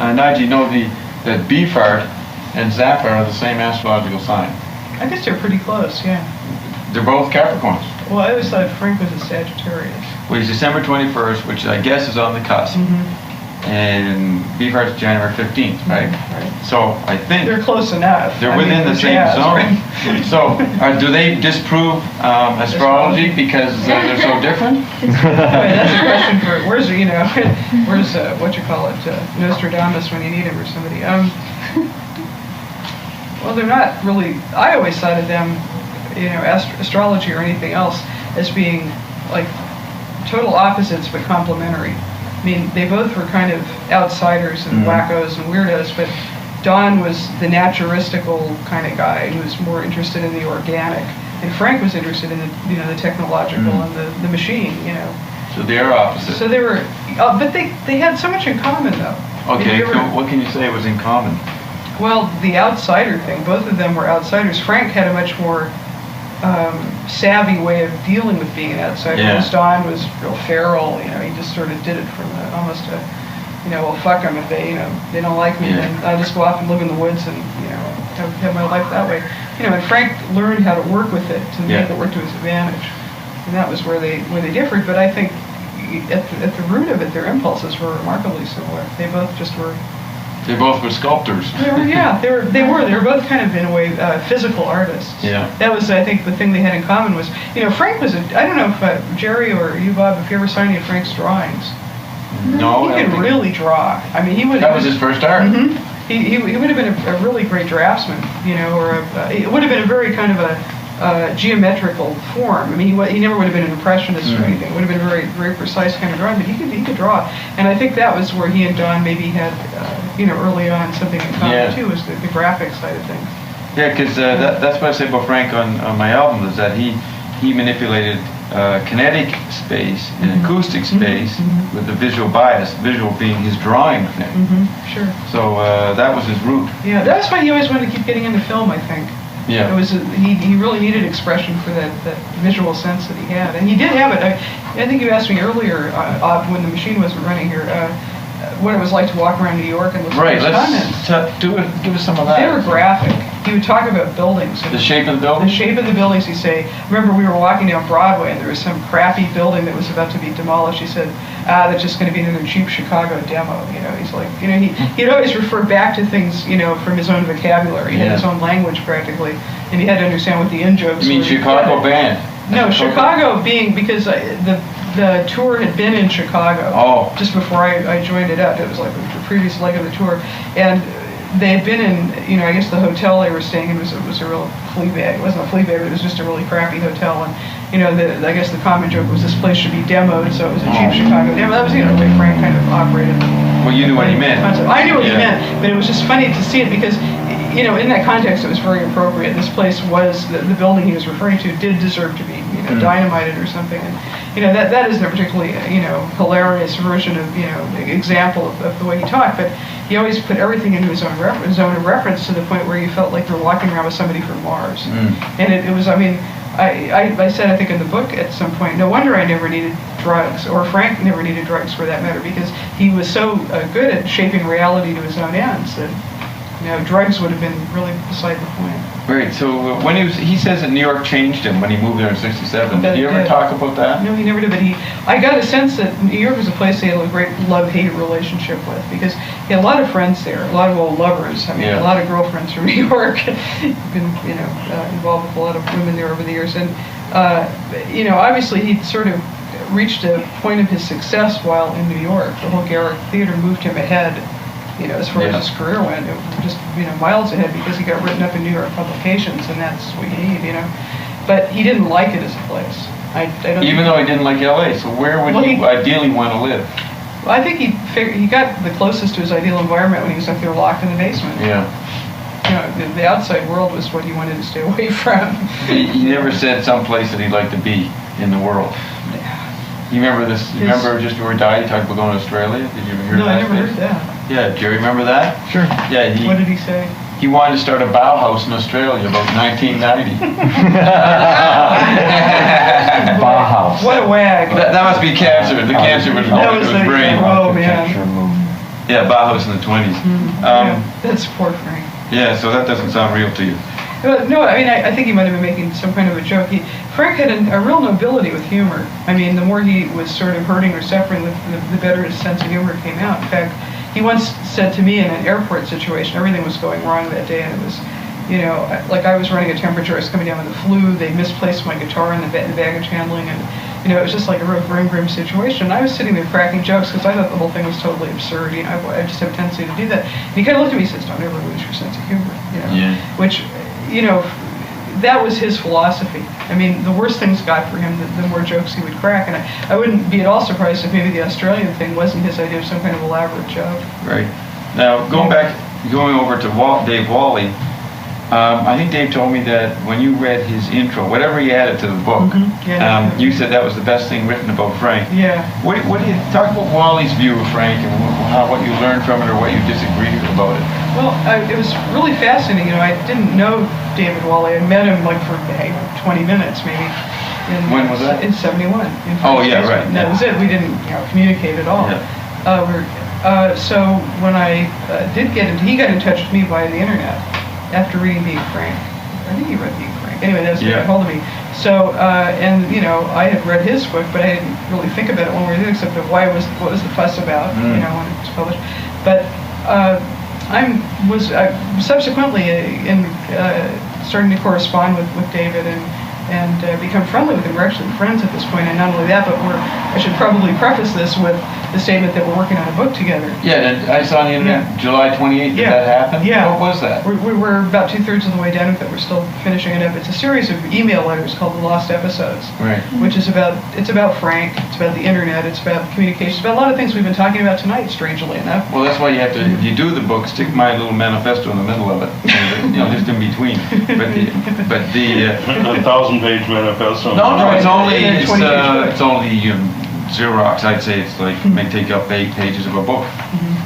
Nigey, know that Beefheart and Zappa are the same astrological sign. I guess they're pretty close, yeah. They're both Capricorns. Well, I always thought Frank was a Sagittarius. Well, he's December 21st, which I guess is on the cusp. And Beefheart's January 15th, right? Right. So I think they're close enough. They're within the same zone. Right? So do they disprove astrology because they're so different? That's a question for where's what you call it, Nostradamus when you need him or somebody. Well, they're not really. I always thought of them, astrology or anything else as being like total opposites but complementary. I mean, they both were kind of outsiders and wackos and weirdos, but Don was the naturistical kind of guy who was more interested in the organic, and Frank was interested in the technological and the machine, So they are opposites. So they were, but they had so much in common, though. Okay, what can you say was in common? Well, the outsider thing. Both of them were outsiders. Frank had a much more savvy way of dealing with being an outsider. Whereas Don was real feral. He just sort of did it from almost a, well, fuck them if they don't like me, then I'll just go off and live in the woods and have my life that way. And Frank learned how to work with it to make it work to his advantage, and that was where they differed. But I think at the root of it, their impulses were remarkably similar. They both just were. They both were sculptors. They were both kind of, in a way, physical artists. Yeah. That was, I think, the thing they had in common was, Frank was I don't know if Jerry or you, Bob, if you ever saw any of Frank's drawings. No. He could really draw. I mean, he would. That was his first art. He would have been a really great draftsman, or it would have been a very kind of a geometrical form. I mean, he never would have been an impressionist or anything. It would have been a very, very precise kind of drawing, but he could draw. And I think that was where he and Don maybe had, early on something in common too, was the graphic side of things. Yeah, because that's what I say about Frank on my album, is that he manipulated kinetic space and acoustic space with the visual bias, visual being his drawing thing. Sure. So that was his root. Yeah, that's why he always wanted to keep getting into film, I think. Yeah. It was he really needed expression for that visual sense that he had, and he did have it. I think you asked me earlier when the machine wasn't running here what it was like to walk around New York and look at his comments. Give us some of that. They were graphic. He would talk about buildings. The shape of the building? The shape of the buildings, he'd say. Remember, we were walking down Broadway, and there was some crappy building that was about to be demolished. He said, that's just going to be another cheap Chicago demo. He's like, he'd always refer back to things, from his own vocabulary. He had his own language, practically, and he had to understand what the in-jokes were. You mean Chicago band? No, Chicago being, because the tour had been in Chicago just before I joined it up. It was like the previous leg of the tour, and they had been in, I guess the hotel they were staying in was a real flea bag. It wasn't a flea bag, but it was just a really crappy hotel. And, I guess the common joke was this place should be demoed, so it was a cheap Chicago demo. That was, the way Frank kind of operated. Well, you knew what he meant. I knew what he meant, but it was just funny to see it because, in that context, it was very appropriate. This place was, the building he was referring to did deserve to be, dynamited or something. And, that isn't a particularly, hilarious version of, example of the way he talked, but he always put everything into his own zone of reference to the point where you felt like you were walking around with somebody from Mars. And it was, I said, I think in the book at some point, no wonder I never needed drugs, or Frank never needed drugs for that matter, because he was so good at shaping reality to his own ends that, drugs would have been really beside the point. Right, so when he says that New York changed him when he moved there in '67. Did you ever talk about that? No, he never did, but I got a sense that New York was a place he had a great love-hate relationship with, because he had a lot of friends there, a lot of old lovers. I mean, a lot of girlfriends from New York. Been, involved with a lot of women there over the years, and obviously he sort of reached a point of his success while in New York. The whole Garrick Theater moved him ahead. As far as his career went, it was just, miles ahead, because he got written up in New York publications, and that's what you need, But he didn't like it as a place. I don't. Even though he didn't like L.A., so where would he ideally want to live? Well, I think he got the closest to his ideal environment when he was up there locked in the basement. Yeah. The outside world was what he wanted to stay away from. He never said some place that he'd like to be in the world. You remember this? You remember just before he died, he talked about going to Australia? Did you ever hear that? No, I never heard that. Yeah, do you remember that? Sure. Yeah. What did he say? He wanted to start a Bauhaus in Australia about 1990. Bauhaus. What a wag. That must be cancer. The cancer was going to his brain. Oh, man. Yeah, Bauhaus in the 20s. That's poor Frank. Yeah, so that doesn't sound real to you. No, I mean, I think he might have been making some kind of a joke. Frank had a real nobility with humor. I mean, the more he was sort of hurting or suffering, the better his sense of humor came out. In fact, he once said to me in an airport situation, everything was going wrong that day, and it was, like I was running a temperature, I was coming down with the flu, they misplaced my guitar in the baggage handling, and, it was just like a real grim situation. And I was sitting there cracking jokes because I thought the whole thing was totally absurd. I just have a tendency to do that. And he kind of looked at me and says, "Don't ever lose your sense of humor," which, that was his philosophy. I mean, the worse things got for him, the more jokes he would crack. And I wouldn't be at all surprised if maybe the Australian thing wasn't his idea of some kind of elaborate joke. Right. Now, going over to Dave Walley, I think Dave told me that when you read his intro, whatever he added to the book, you said that was the best thing written about Frank. Yeah. What do you talk about Wally's view of Frank and what you learned from it or what you disagreed about it? Well, it was really fascinating. I didn't know David Walley. I met him for 20 minutes maybe. When was that? In '71. Oh yeah, right. And that was it. We didn't communicate at all. Yeah. So when I did he got in touch with me via the internet after reading Being Frank. I think he read Being Frank. Anyway, that was getting hold of me. So and I had read his book, but I didn't really think about it when we were doing it, except what was the fuss about, when it was published. But I was subsequently starting to correspond with David and become friendly with him. We're actually friends at this point, and not only that, but I should probably preface this with the statement that we're working on a book together. Yeah, and I saw on the internet, July 28th, did that happen? Yeah. What was that? We're about 2/3 of the way done with it. We're still finishing it up. It's a series of email letters called The Lost Episodes, right? Which is about Frank, it's about the internet, it's about communication, it's about a lot of things we've been talking about tonight, strangely enough. Well, that's why you have to, if you do the book, stick my little manifesto in the middle of it, just in between. But the 1,000-page manifesto. No, it's only Xerox. I'd say it's like may take up 8 pages of a book.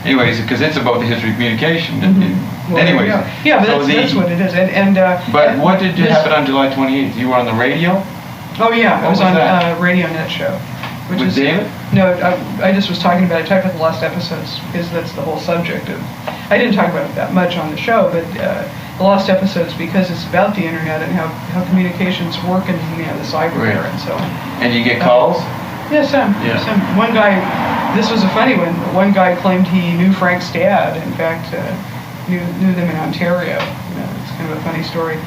Anyways, because it's about the history of communication. Anyways, but that's what it is. But what did you happen on July 28th? You were on the radio? Oh yeah, I was on a radio net show. With David? No, I just was talking about. I talked about the lost episodes because that's the whole subject of. I didn't talk about it that much on the show, but the lost episodes because it's about the internet and how communications work in the cyber era and so on. And you get calls? Yes, some. One guy, this was a funny one. One guy claimed he knew Frank's dad. In fact, knew them in Ontario. It's kind of a funny story.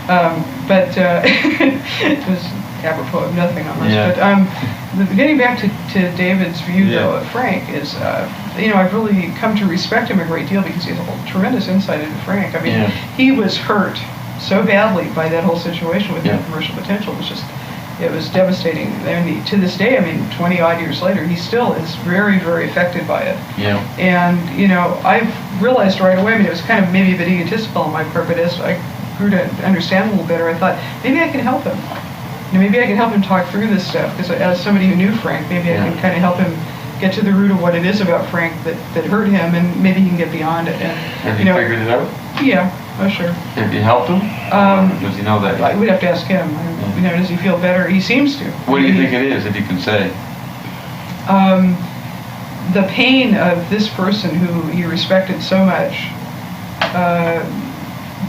But it was apropos of nothing on this. Yeah. But getting back to David's view, though, of Frank is, I've really come to respect him a great deal because he has a tremendous insight into Frank. I mean, he was hurt so badly by that whole situation with commercial potential. It was devastating. And to this day, 20-odd years later, he still is very, very affected by it. Yeah. And, I've realized right away, it was kind of maybe a bit egotistical on my part, but as I grew to understand a little better, I thought, maybe I can help him. Maybe I can help him talk through this stuff, because as somebody who knew Frank, maybe I can kind of help him get to the root of what it is about Frank that hurt him, and maybe he can get beyond it. And, have you figured it out? Yeah. Oh, sure. Have you helped him? Does he know that? We'd have to ask him. Does he feel better? He seems to. What do you think it is, if you can say? The pain of this person who he respected so much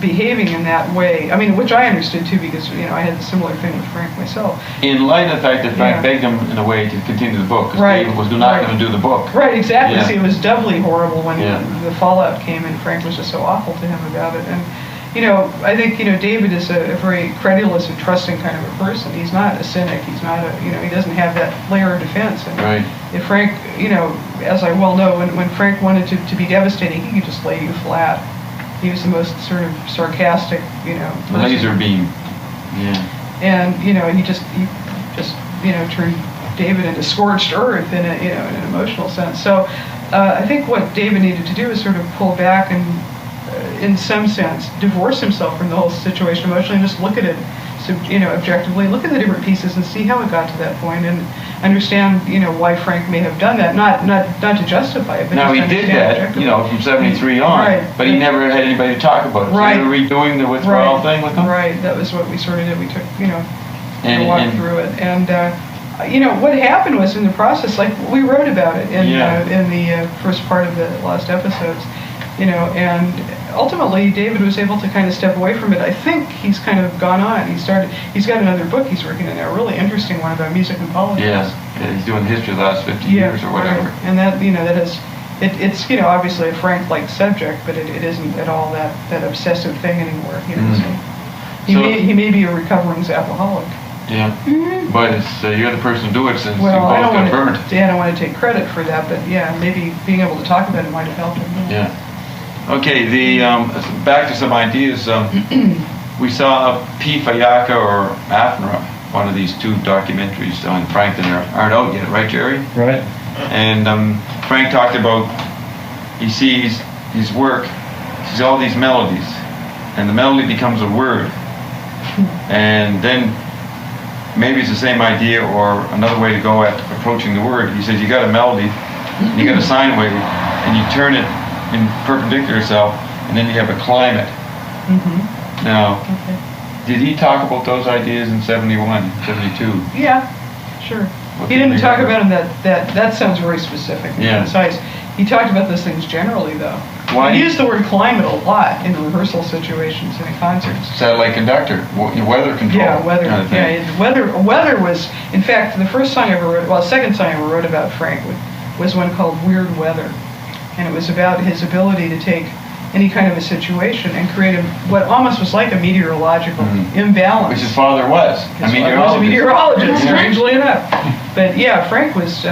behaving in that way. Which I understood too, because I had a similar thing with Frank myself. In light of the fact that Frank begged him in a way to continue the book, because David was not going to do the book. Right, exactly. See, it was doubly horrible when the fallout came, and Frank was just so awful to him about it. And I think David is a very credulous and trusting kind of a person. He's not a cynic. He's not he doesn't have that layer of defense. And if Frank, as I well know, when Frank wanted to be devastating, he could just lay you flat. He was the most sort of sarcastic, laser beam. And he just turned David into scorched earth in an emotional sense. So I think what David needed to do is sort of pull back and, in some sense, divorce himself from the whole situation emotionally, and just look at it, objectively, look at the different pieces and see how it got to that point, and understand, why Frank may have done that, not to justify it, but now he did that, from 73 on, but he never had anybody to talk about it. Right. So you were redoing the withdrawal thing with him? Right, that was what we sort of did. We took, a walk through it, and what happened was in the process, like we wrote about it in the first part of the last episodes, and ultimately David was able to kind of step away from it. I think he's kind of gone on. He's got another book he's working on now, a really interesting one about music and politics. Yeah, he's doing the history of the last 50 years or whatever. Right. And that, that is, it's obviously a Frank-like subject, but it isn't at all that obsessive thing anymore. So he may be a recovering Zappaholic. Yeah, but it's you're the person to do it since well, you both got burned. I don't want to take credit for that, but maybe being able to talk about it might have helped him. Yeah. Okay, back to some ideas. We saw P. Fayaka or Afnra, one of these two documentaries on Frank that aren't out yet, right, Jerry? Right. And Frank talked about, he sees his work, sees all these melodies, and the melody becomes a word. And then maybe it's the same idea or another way to go at approaching the word. He says you got a melody, you got a sine wave, and you turn it in perpendicular itself, and then you have a climate. Now, did he talk about those ideas in 71, 72? Yeah, sure. He didn't talk about them that sounds very specific and concise. He talked about those things generally, though. He used the word climate a lot in rehearsal situations and in concerts. Satellite conductor, weather control. Yeah, weather. Kind of thing. Weather was, in fact, the first song I ever wrote, second song I ever wrote about Frank was one called Weird Weather. And it was about his ability to take any kind of a situation and create what almost was like a meteorological imbalance. Which his father was. His father was a meteorologist, strangely enough. But Frank was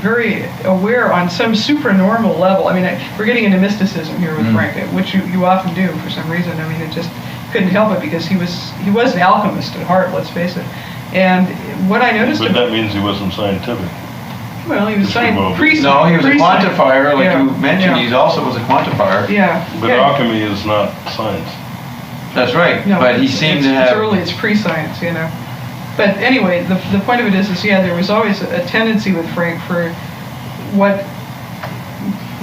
very aware on some supranormal level. I mean, we're getting into mysticism here with Frank, which you often do for some reason. I mean, it just couldn't help it because he was an alchemist at heart, let's face it. And what I noticed... But that means he wasn't scientific. Well, he was No, he was a quantifier, like you mentioned. He also was a quantifier. But alchemy is not science. That's right. No, but he seemed to have... It's pre-science, But anyway, the point of it is there was always a tendency with Frank for what...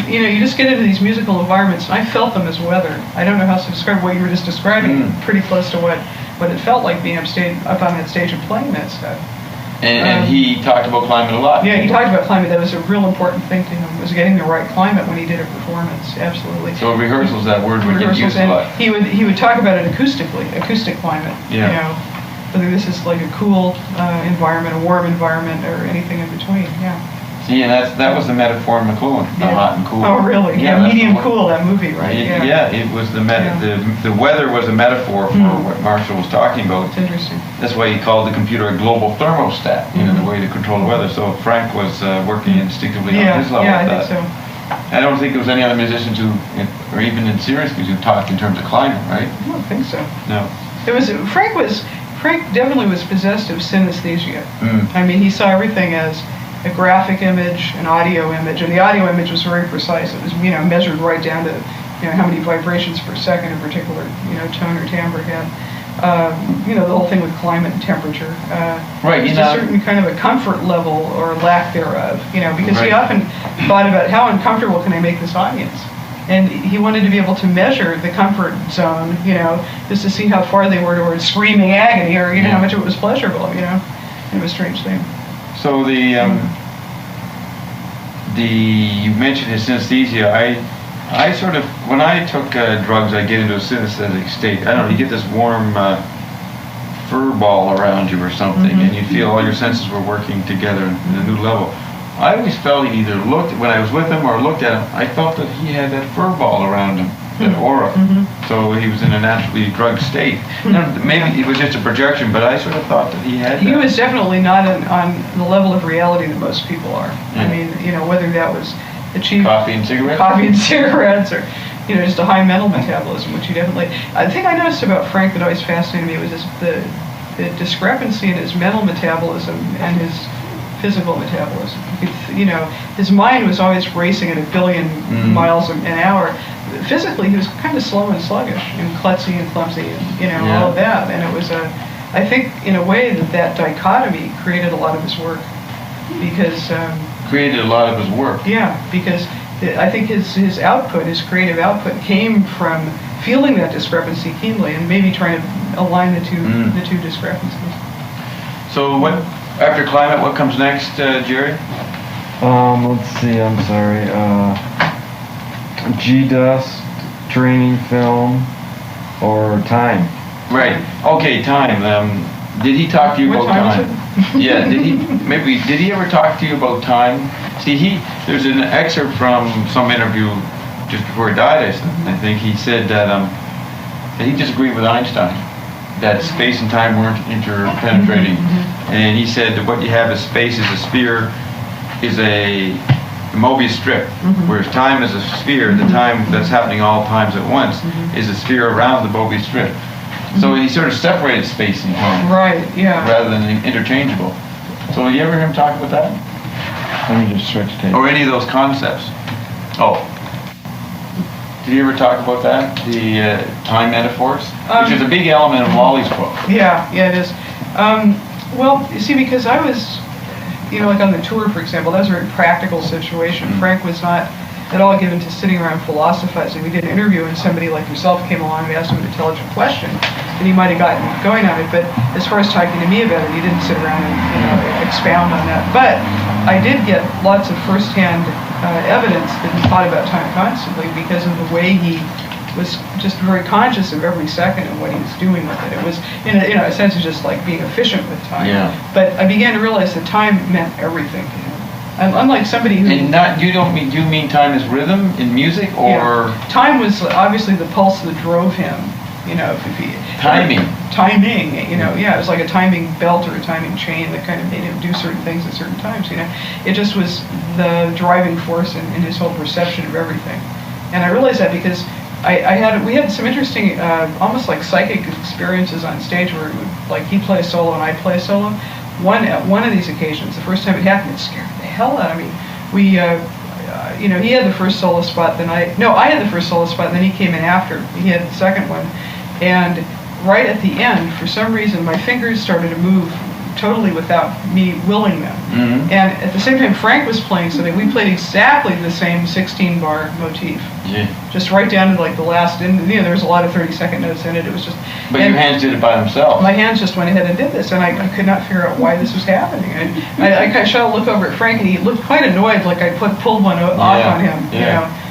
you just get into these musical environments, and I felt them as weather. I don't know how to describe what you were just describing, pretty close to what it felt like being up on that stage and playing that stuff. And he talked about climate a lot. Yeah, he talked about climate. That was a real important thing to him, was getting the right climate when he did a performance. Absolutely. So rehearsals, that word would get used a lot. He would talk about it acoustically, acoustic climate. Whether this is like a cool environment, a warm environment, or anything in between. See, and that was the metaphor in McLuhan, hot and cool. Oh, really? Yeah, medium cool, that movie, right? It was the weather was a metaphor for what Marshall was talking about. It's interesting. That's why he called the computer a global thermostat, the way to control the weather. So Frank was working instinctively on his level with that. I think so. I don't think there was any other musicians or even in serious music, who talked in terms of climate, right? I don't think so. No. Frank definitely was possessed of synesthesia. I mean, he saw everything as a graphic image, an audio image, and the audio image was very precise. It was, measured right down to, how many vibrations per second a particular, tone or timbre had. The whole thing with climate and temperature. Right. Just a certain kind of a comfort level or lack thereof, because he often thought about how uncomfortable can I make this audience? And he wanted to be able to measure the comfort zone, just to see how far they were towards screaming agony or, how much of it was pleasurable, It was a strange thing. So you mentioned his synesthesia. I sort of, when I took drugs, I get into a synesthetic state. I don't know, you get this warm fur ball around you or something, and you feel all your senses were working together in a new level. I always felt he either looked, when I was with him or looked at him, I felt that he had that fur ball around him, that aura. So he was in a naturally drugged state. Maybe it was just a projection, but I sort of thought that he had that. He was definitely not on the level of reality that most people are. I mean, whether that was achieved... Coffee and cigarettes, or, just a high mental metabolism, which he definitely... The thing I noticed about Frank that always fascinated me was the discrepancy in his mental metabolism and his physical metabolism. His mind was always racing at 1 billion miles an hour. Physically, he was kind of slow and sluggish and klutzy and clumsy and, all of that. And it was I think, in a way, that dichotomy created a lot of his work. Because... created a lot of his work. Yeah, because I think his output, his creative output, came from feeling that discrepancy keenly and maybe trying to align the two discrepancies. So After climate, what comes next, Jerry? Let's see, I'm sorry. G-Dust, Training Film, or Time. Right. Okay, time. Did he talk to you What about time time? is it? Yeah. Did he ever talk to you about time? See, there's an excerpt from some interview just before he died. I think he said that he disagreed with Einstein, that space and time weren't interpenetrating, and he said that what you have as space is a sphere, is a Mobius strip, whereas time is a sphere. The time that's happening all times at once is a sphere around the Mobius strip. So he sort of separated space and time, Right, yeah. rather than interchangeable. So have you ever hear him talk about that? Let me just switch tape. Or any of those concepts? Oh. Did you ever talk about that? The time metaphors? Which is a big element of Walley's book. Yeah, it is. Well, you see, because I was, like on the tour, for example, that was a very practical situation. Frank was not at all given to sitting around philosophizing. We did an interview and somebody like yourself came along and asked him an intelligent question, and he might have gotten going on it, but as far as talking to me about it, he didn't sit around and expound on that. But I did get lots of first-hand evidence that he thought about time constantly because of the way he was just very conscious of every second and what he was doing with it. It was, in a sense, of just like being efficient with time. Yeah. But I began to realize that time meant everything to him. Unlike somebody who... And you mean time as rhythm in music, or... Yeah. Time was obviously the pulse that drove him, if he... Timing. Timing, it was like a timing belt or a timing chain that kind of made him do certain things at certain times, It just was the driving force in his whole perception of everything. And I realized that because we had some interesting, almost like psychic experiences on stage where he'd play a solo and I'd play a solo. At one of these occasions, the first time it happened, it scared the hell out of me. He had the first solo spot, I had the first solo spot, and then he came in after. He had the second one. And right at the end, for some reason, my fingers started to move totally without me willing them. And at the same time, Frank was playing something. We played exactly the same 16-bar motif. Yeah. Just right down to the last, and there was a lot of 30-second notes in it. It was just... But your hands did it by themselves. My hands just went ahead and did this, and I could not figure out why this was happening. I kind of shot a look over at Frank, and he looked quite annoyed, like I pulled one off on him,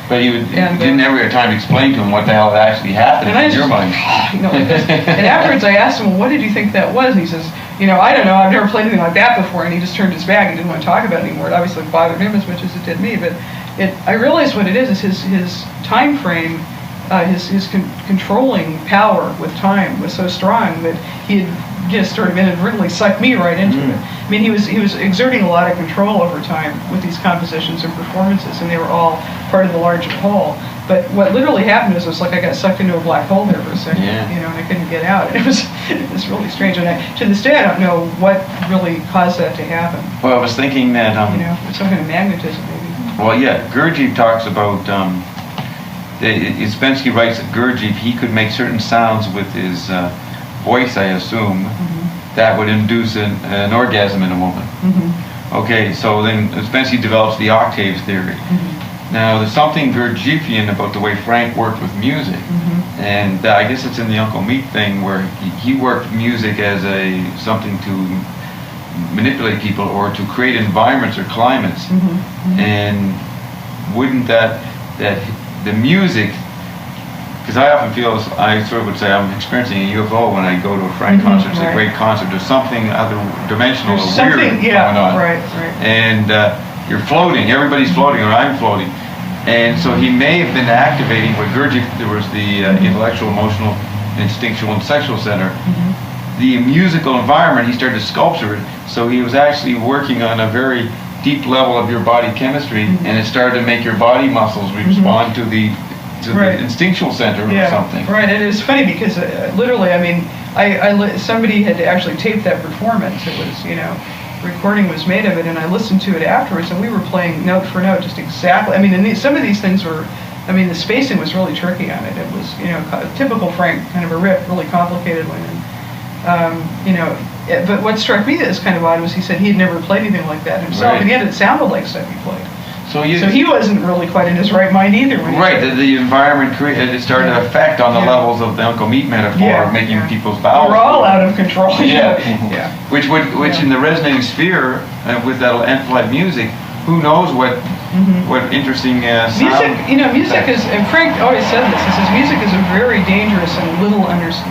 But you didn't ever have time to explain to him what the hell had actually happened in your mind. And afterwards I asked him, well, what did you think that was? And he says, I don't know, I've never played anything like that before, and he just turned his back. He didn't want to talk about it anymore. It obviously bothered him as much as it did me, but I realized what it is his time frame, his controlling power with time was so strong that he had just sort of inadvertently sucked me right into it. I mean, he was exerting a lot of control over time with these compositions and performances, and they were all part of the larger whole. But what literally happened was like I got sucked into a black hole there for a second, and I couldn't get out. It was really strange, and to this day I don't know what really caused that to happen. Well, I was thinking that it's some kind of magnetism maybe. Well, yeah, Gurdjieff talks about. Spensky writes that Gurdjieff, he could make certain sounds with his voice, I assume, that would induce an orgasm in a woman. Okay, so then Spensky develops the octave theory. Now, there's something Gurdjieffian about the way Frank worked with music, and I guess it's in the Uncle Meat thing where he worked music as something to manipulate people or to create environments or climates, and wouldn't that the music, because I often feel, I sort of would say I'm experiencing a UFO when I go to a Frank concert. It's a great concert. There's something other dimensional or weird going on. Right. And you're floating. Everybody's floating, or I'm floating. And so he may have been activating what Gurdjieff, there was the intellectual, emotional, instinctual, and sexual center. The musical environment, he started to sculpture it. So he was actually working on a very deep level of your body chemistry, and it started to make your body muscles respond to the instinctual center or something. Right, and it's funny because literally, I mean, somebody had actually taped that performance. It was, recording was made of it, and I listened to it afterwards, and we were playing note for note, just exactly. I mean, and some of these things were, the spacing was really tricky on it. It was, typical Frank, kind of a rip, really complicated one. And, but what struck me as kind of odd was he said he had never played anything like that himself, and yet it sounded like stuff he played. So he wasn't really quite in his right mind either. When right, the environment it started to affect on the levels of the Uncle Meat metaphor, of making people's bowels. We're all out of control. Yeah. Which in the resonating sphere with that amplified music, who knows what interesting sound. Music is, and Frank always said this. He says music is a very dangerous and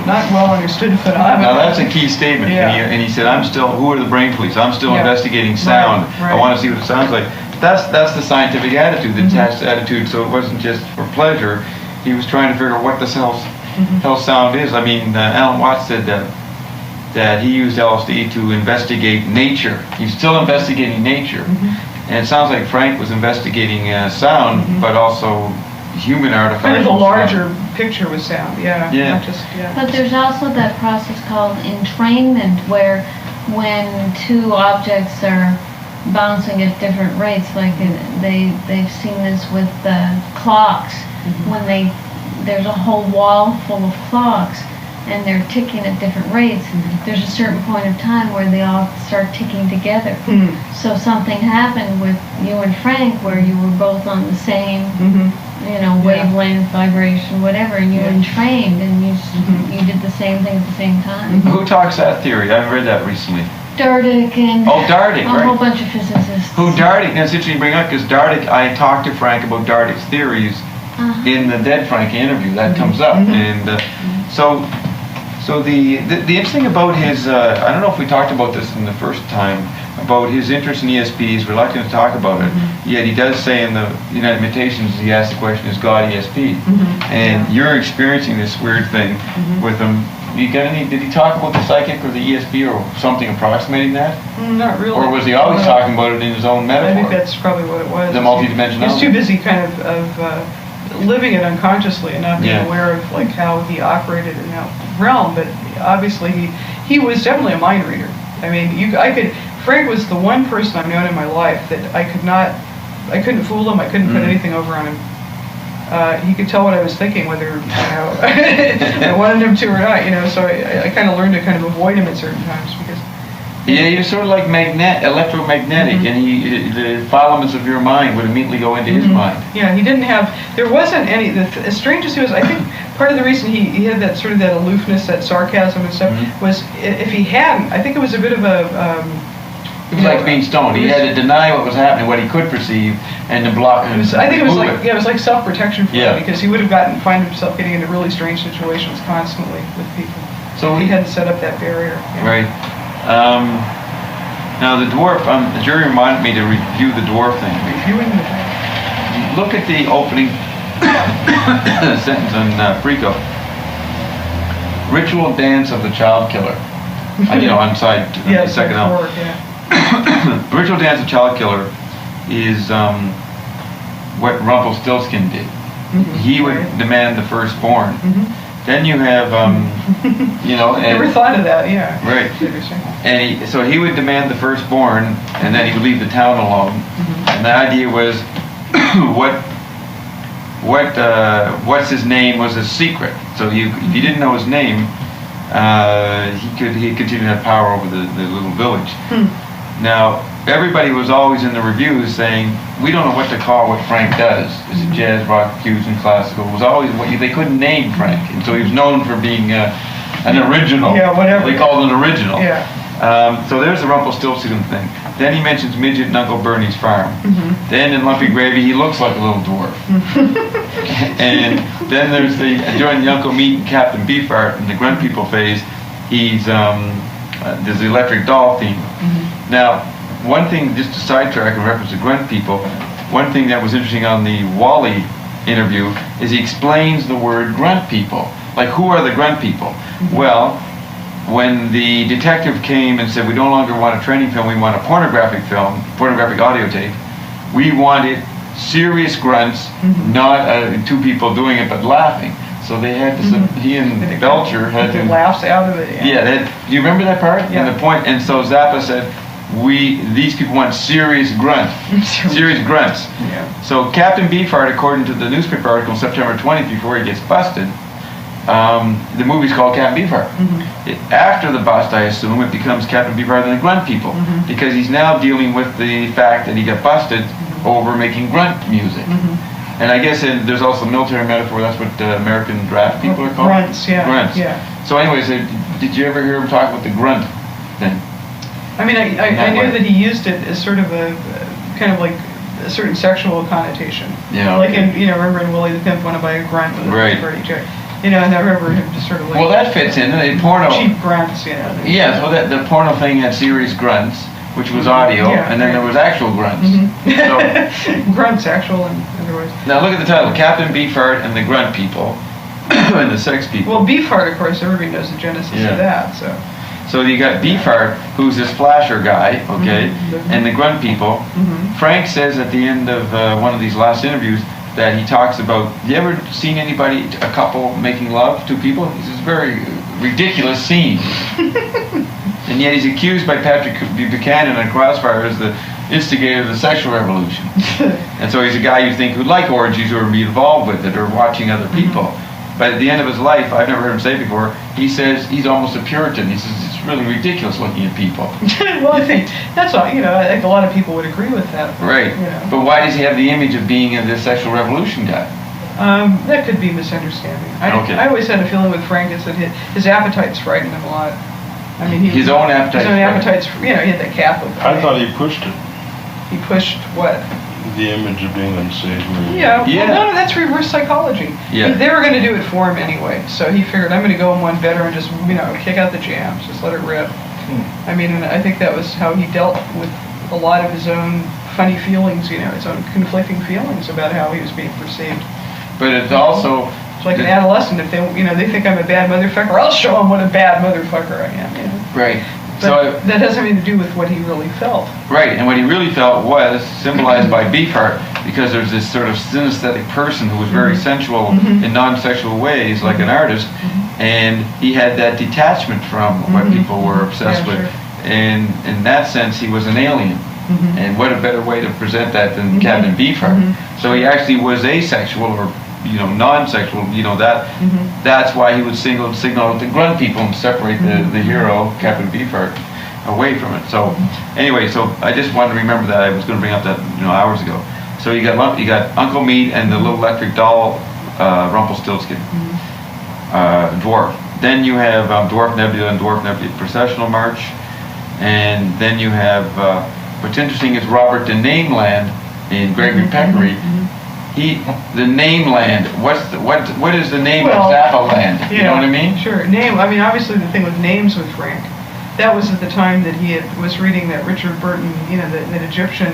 not well understood phenomenon. Now that's a key statement. And he said, who are the brain police? I'm still investigating sound. Right. I want to see what it sounds like. That's the scientific attitude, the detached attitude. So it wasn't just for pleasure. He was trying to figure out what the hell sound is. I mean, Alan Watts said that he used LSD to investigate nature. He's still investigating nature. And it sounds like Frank was investigating sound, but also human artifacts. Kind of a larger picture with sound, not just, But there's also that process called entrainment, where when two objects are bouncing at different rates, like they've seen this with clocks, when there's a whole wall full of clocks, and they're ticking at different rates. There's a certain point of time where they all start ticking together. So something happened with you and Frank where you were both on the same, wavelength, vibration, whatever, and you entrained, and you did the same thing at the same time. Who talks that theory? I read that recently. Dardick and Dardick, a whole bunch of physicists. Dardick? That's interesting to bring up, because Dardick, I talked to Frank about Dardick's theories in the Dead Frank interview. That comes up, and so the interesting about his, I don't know if we talked about this in the first time, about his interest in ESP. He's reluctant to talk about it, yet he does say in the United Meditations, he asks the question, is God ESP? And you're experiencing this weird thing with him. Did he talk about the psychic or the ESP or something approximating that? Not really. Or was he always talking about it in his own metaphor? I think that's probably what it was. The multidimensionality. He's too busy kind of living it unconsciously and not being aware of like how he operated in that realm. But obviously he was definitely a mind reader. I mean, Frank was the one person I've known in my life that I couldn't fool him. I couldn't put anything over on him. He could tell what I was thinking, whether I wanted him to or not. So I kind of learned to kind of avoid him at certain times because. Yeah, you're sort of like electromagnetic, and the filaments of your mind would immediately go into his mind. Yeah, there wasn't any. As strange as he was, I think part of the reason he had that sort of that aloofness, that sarcasm and stuff, was if he hadn't, I think it was a bit of a. It was like being stoned. He had to deny what was happening, what he could perceive, and to block it. I think it was like self-protection for him, because he would have find himself getting into really strange situations constantly with people. So he had to set up that barrier. Right. Now the dwarf, the jury reminded me to review the dwarf thing. Reviewing the dwarf. Look at the opening sentence on Freako. Ritual dance of the child killer. On side the second album. Ritual dance of child killer is what Rumpelstiltskin did. He would demand the firstborn. Then you have, never thought of that. Yeah. Right. And so he would demand the firstborn, and then he would leave the town alone. And the idea was, what's his name was a secret. So if you didn't know his name, he could continue to have power over the little village. Now, everybody was always in the reviews saying, we don't know what to call what Frank does. Is it jazz, rock, fusion, classical? It was always they couldn't name Frank, and so he was known for being an original. Yeah, whatever. They called it an original. Yeah. So there's the Rumpelstiltskin thing. Then he mentions Midget and Uncle Bernie's farm. Then in Lumpy Gravy, he looks like a little dwarf. And then there's during the Uncle Meat and Captain Beefheart in the Grunt People phase, there's the electric doll theme. Now, one thing, just to sidetrack in reference to Grunt People, one thing that was interesting on the Walley interview is he explains the word Grunt People. Like, who are the Grunt People? Well, when the detective came and said, we no longer want a training film, we want a pornographic audio tape, we wanted serious grunts, not two people doing it but laughing. So they had to, he and Belcher had to... laughs out of it. Do you remember that part? Yeah. And so Zappa said, these people want serious grunts. Serious grunts. Yeah. So Captain Beefheart, according to the newspaper article September 20th, before he gets busted, the movie's called Captain Beefheart. After the bust, I assume, it becomes Captain Beefheart and the Grunt People, because he's now dealing with the fact that he got busted over making grunt music. And I guess there's also military metaphor. That's what American draft people are called. Grunts, yeah. Grunts. Yeah. So, anyways, did you ever hear him talk about the grunt thing? I mean, I knew that he used it as sort of a kind of like a certain sexual connotation. Yeah. Like in, remember in Willie the Pimp, want to buy a grunt with a pretty chick. And I remember him just sort of like. Well, that fits in. The porno. Cheap grunts, Yeah, so the porno thing had serious grunts, which was audio, and then there was actual grunts. So, grunts, actual and otherwise. now look at the title, Captain Beefheart and the Grunt People, and the Sex People. Well, Beefheart, of course, everybody knows the genesis of that, so. So you got Beefheart, who's this flasher guy, okay, and the Grunt People. Frank says at the end of one of these last interviews that he talks about, you ever seen anybody, a couple making love, two people? He says, very ridiculous scene. And yet he's accused by Patrick Buchanan and Crossfire as the instigator of the sexual revolution. And so he's a guy you think who'd like orgies or be involved with it or watching other people. But at the end of his life, I've never heard him say before, he says he's almost a Puritan. He says it's really ridiculous looking at people. Well, I think that's all, I think a lot of people would agree with that. Right. But why does he have the image of being the sexual revolution guy? That could be misunderstanding. Okay. I always had a feeling with Frank is that his appetites frightened him a lot. I mean, his own appetites. His own appetites. He had the Catholic. I thought he pushed it. He pushed what? The image of being unsavory. Yeah. Well, no, that's reverse psychology. Yeah. They were going to do it for him anyway, so he figured I'm going to go in one better and just kick out the jams, just let it rip. I mean, and I think that was how he dealt with a lot of his own funny feelings, his own conflicting feelings about how he was being perceived. But it's also it's like an adolescent. If they think I'm a bad motherfucker, I'll show them what a bad motherfucker I am. Right. But So that has something to do with what he really felt. Right, and what he really felt was symbolized by Beefheart, because there's this sort of synesthetic person who was very sensual in non-sexual ways, like an artist, and he had that detachment from what people were obsessed with. Sure. And in that sense, he was an alien. And what a better way to present that than Captain Beefheart. So he actually was asexual or non-sexual. That's why he would signal out the grunt people and separate the hero, Captain Beefheart, away from it. So anyway, so I just wanted to remember that. I was going to bring up that hours ago. So you got Uncle Meat and the little electric doll, Rumpelstiltskin, dwarf. Then you have Dwarf Nebula and Dwarf Nebula Processional March, and then you have what's interesting is Robert de Nameland in Gregory Peccary. The name land. What is the name of Zappa land? You know what I mean? Sure. Name. I mean, obviously the thing with names with Frank, that was at the time that he was reading that Richard Burton, that Egyptian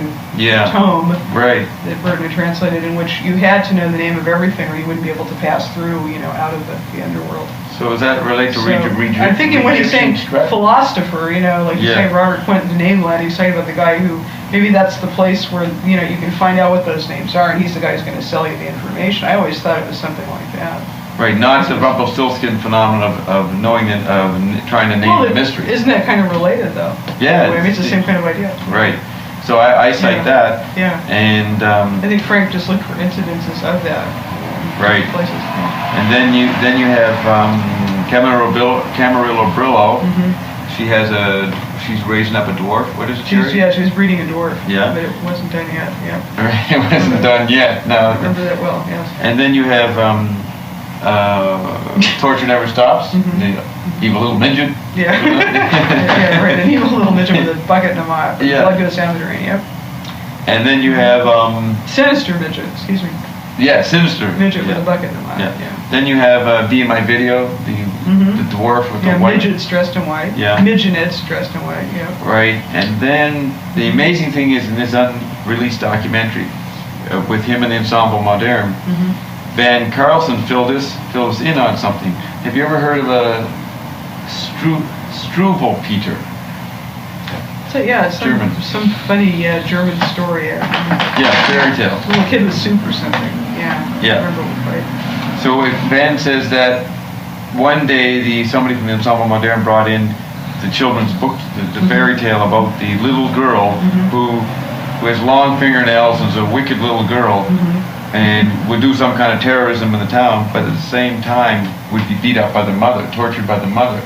tome that Burton had translated, in which you had to know the name of everything, or you wouldn't be able to pass through, out of the underworld. So does that relate to I'm thinking when he's saying philosopher, like he's saying Robert Quentin de Nameland, he's saying about the guy who, maybe that's the place where, you can find out what those names are, and he's the guy who's going to sell you the information. I always thought it was something like that. Right, not the Rumpelstiltskin phenomenon of knowing it, of trying to name the mystery. Isn't that kind of related, though? Yeah. I mean, it's the same kind of idea. Right. So I cite that. Yeah. And I think Frank just looked for incidences of that. Right. Places. And then you have Camarillo Brillo. She's raising up a dwarf. What is it? She was breeding a dwarf. Yeah. But it wasn't done yet. Yeah. It wasn't done yet. No. I remember that well. Yes. And then you have Torture Never Stops. The evil little midget. Yeah. Yeah, right. An evil little midget with a bucket and a mop. Yeah. Blood goes down the drain. Yep. And then you have Sinister midget. Excuse me. Yeah, Sinister midget with a bucket and a mop. Yeah. Then you have Be in My Video, the dwarf with the white. Midgets dressed in white. Yeah. Midgenettes dressed in white. Yeah. Right. And then the amazing thing is in this unreleased documentary with him and the Ensemble Moderne, Van Carlson filled us in on something. Have you ever heard of a Struwelpeter? So it's some funny German story. Fairytale. Little kid with soup or something. Yeah. I remember right. So Van says that one day somebody from the Ensemble Moderne brought in the children's book, the fairy tale about the little girl who has long fingernails and is a wicked little girl and would do some kind of terrorism in the town, but at the same time would be beat up by the mother, tortured by the mother.